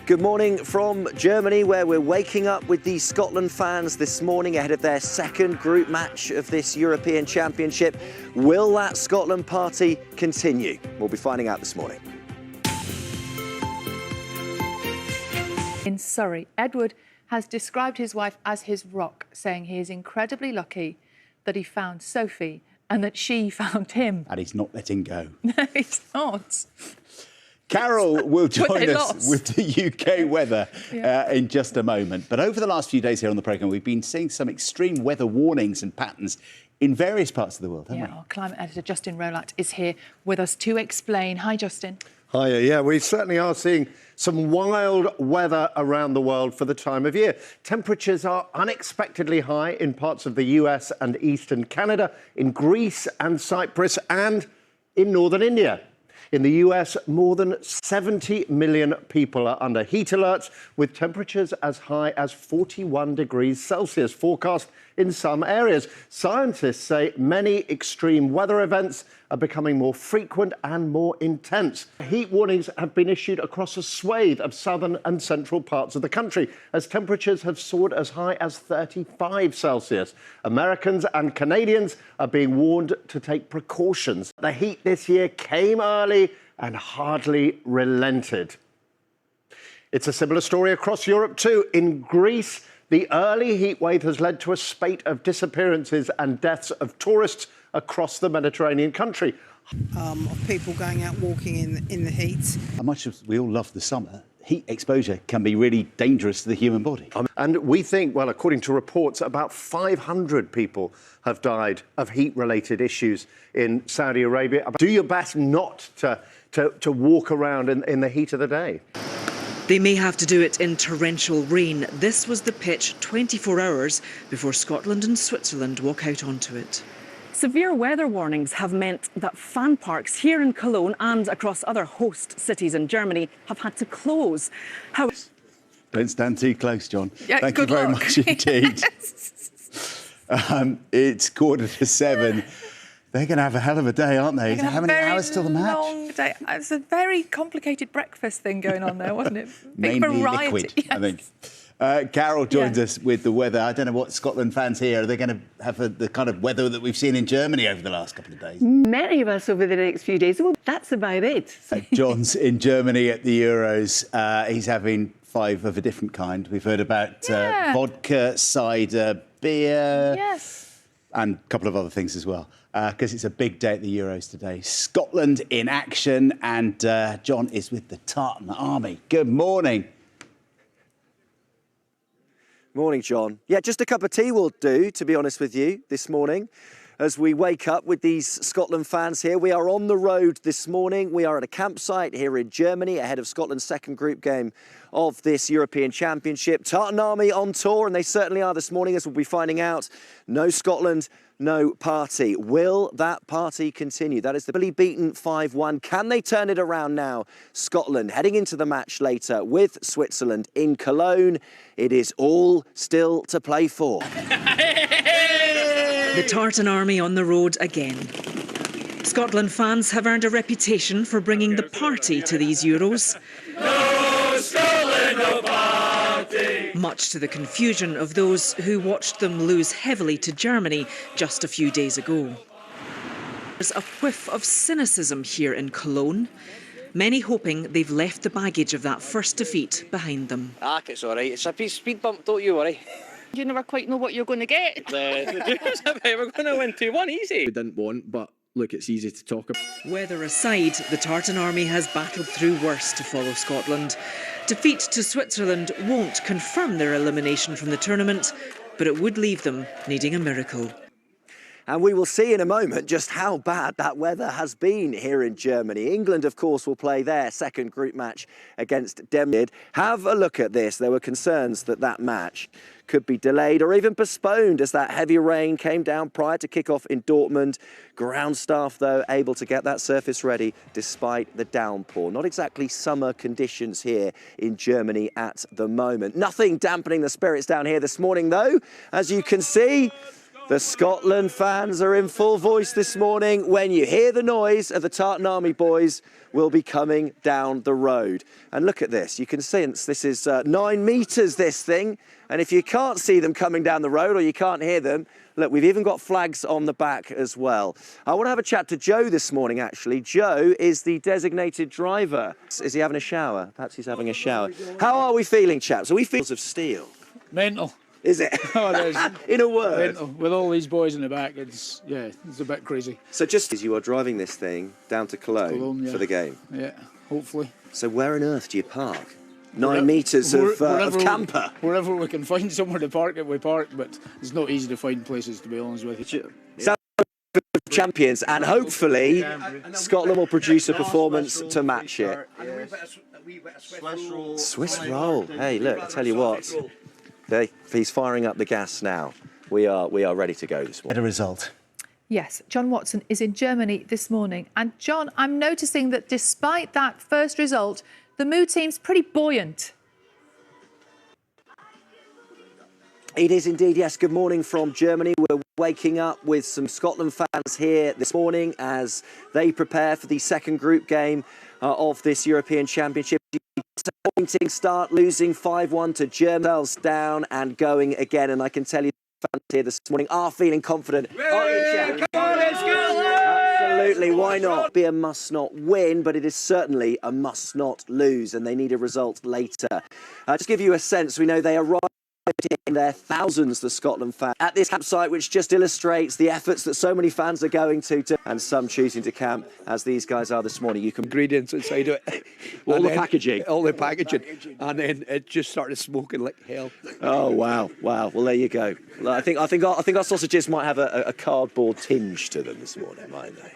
Good morning from Germany, where we're waking up with the Scotland fans this morning ahead of their second group match of this European Championship. Will that Scotland party continue? We'll be finding out this morning. In Surrey, Edward has described his wife as his rock, saying he is incredibly lucky that he found Sophie and that she found him. And he's not letting go. No, he's not. Carol will join us lost. with the UK weather in just a moment. But over the last few days here on the programme, we've been seeing some extreme weather warnings and patterns in various parts of the world, haven't we? Our climate editor, Justin Rowlatt, is here with us to explain. Hi, Justin. Hi, yeah, we certainly are seeing some wild weather around the world for the time of year. Temperatures are unexpectedly high in parts of the US and eastern Canada, in Greece and Cyprus, and in northern India. In the US, more than 70 million people are under heat alerts, with temperatures as high as 41 degrees Celsius forecast in some areas. Scientists say many extreme weather events are becoming more frequent and more intense. Heat warnings have been issued across a swathe of southern and central parts of the country, as temperatures have soared as high as 35 Celsius. Americans and Canadians are being warned to take precautions. The heat this year came early and hardly relented. It's a similar story across Europe too. In Greece, the early heat wave has led to a spate of disappearances and deaths of tourists across the Mediterranean country. Of people going out walking in the heat. How much as we all love the summer, heat exposure can be really dangerous to the human body. And we think, well, according to reports, about 500 people have died of heat-related issues in Saudi Arabia. Do your best not to walk around in the heat of the day. They may have to do it in torrential rain. This was the pitch 24 hours before Scotland and Switzerland walk out onto it. Severe weather warnings have meant that fan parks here in Cologne and across other host cities in Germany have had to close. Don't stand too close, John. Yeah, Thank you good very luck. much indeed. It's 7:15. They're going to have a hell of a day, aren't they? How many hours till the match? Long day. It's a very complicated breakfast thing going on there, wasn't it? Big Mainly variety. liquid, Yes. I think. Carol joins us with the weather. I don't know what Scotland fans here, are they going to have the kind of weather that we've seen in Germany over the last couple of days? Many of us over the next few days. Well, that's about it. John's in Germany at the Euros. He's having 5 of a different kind. We've heard about vodka, cider, beer. Yes. And a couple of other things as well, because it's a big day at the Euros today. Scotland in action, and John is with the Tartan Army. Good morning. Morning, John. Yeah, just a cup of tea will do, to be honest with you, this morning. As we wake up with these Scotland fans here, we are on the road this morning. We are at a campsite here in Germany ahead of Scotland's second group game of this European Championship. Tartan Army on tour, and they certainly are this morning, as we'll be finding out. No Scotland, no party. Will that party continue? That is the Billy beaten 5-1. Can they turn it around now? Scotland heading into the match later with Switzerland in Cologne. It is all still to play for. The Tartan Army on the road again. Scotland fans have earned a reputation for bringing the party to these Euros. No Scotland, no party! Much to the confusion of those who watched them lose heavily to Germany just a few days ago. There's a whiff of cynicism here in Cologne. Many hoping they've left the baggage of that first defeat behind them. It's all right. It's a speed bump, don't you worry. You never quite know what you're going to get. We're going to win 2-1 easy. We didn't want, but look, it's easy to talk about. Weather aside, the Tartan Army has battled through worse to follow Scotland. Defeat to Switzerland won't confirm their elimination from the tournament, but it would leave them needing a miracle. And we will see in a moment just how bad that weather has been here in Germany. England, of course, will play their second group match against Denmark. Have a look at this. There were concerns that that match could be delayed or even postponed as that heavy rain came down prior to kick-off in Dortmund. Ground staff, though, able to get that surface ready despite the downpour. Not exactly summer conditions here in Germany at the moment. Nothing dampening the spirits down here this morning, though. As you can see, The Scotland fans are in full voice this morning. When you hear the noise of the Tartan Army boys will be coming down the road. And look at this. You can sense this is 9 metres, this thing. And if you can't see them coming down the road or you can't hear them, look, we've even got flags on the back as well. I want to have a chat to Joe this morning, actually. Joe is the designated driver. Is he having a shower? Perhaps he's having a shower. How are we feeling, chaps? Are we feeling of steel? Mental. Is it? Oh, it is. In a word. Mental. With all these boys in the back, it's a bit crazy. So just as you are driving this thing down to Cologne, yeah. for the game? Yeah, hopefully. So where on earth do you park? 9 metres of camper? Wherever we can find somewhere to park it, we park, but it's not easy to find places, to be honest with you. Sounds champions, and hopefully Scotland will produce a performance to match it. Swiss roll. Hey, look, I tell you what. He's firing up the gas now. We are ready to go this morning. Get a result. Yes, John Watson is in Germany this morning. And John, I'm noticing that despite that first result, the mood seems pretty buoyant. It is indeed, yes. Good morning from Germany. We're waking up with some Scotland fans here this morning as they prepare for the second group game of this European Championship. Disappointing start, losing 5-1 to Germany, down and going again. And I can tell you, fans here this morning are feeling confident. Absolutely, why not? Be a must not win, but it is certainly a must not lose, and they need a result later. Just to give you a sense, we know they arrived in their thousands, the Scotland fans, at this campsite, which just illustrates the efforts that so many fans are going to and some choosing to camp, as these guys are this morning. You can ingredients inside of it. All the packaging. All the packaging. And then it just started smoking like hell. Oh, wow. Well, there you go. I think our sausages might have a cardboard tinge to them this morning, might they?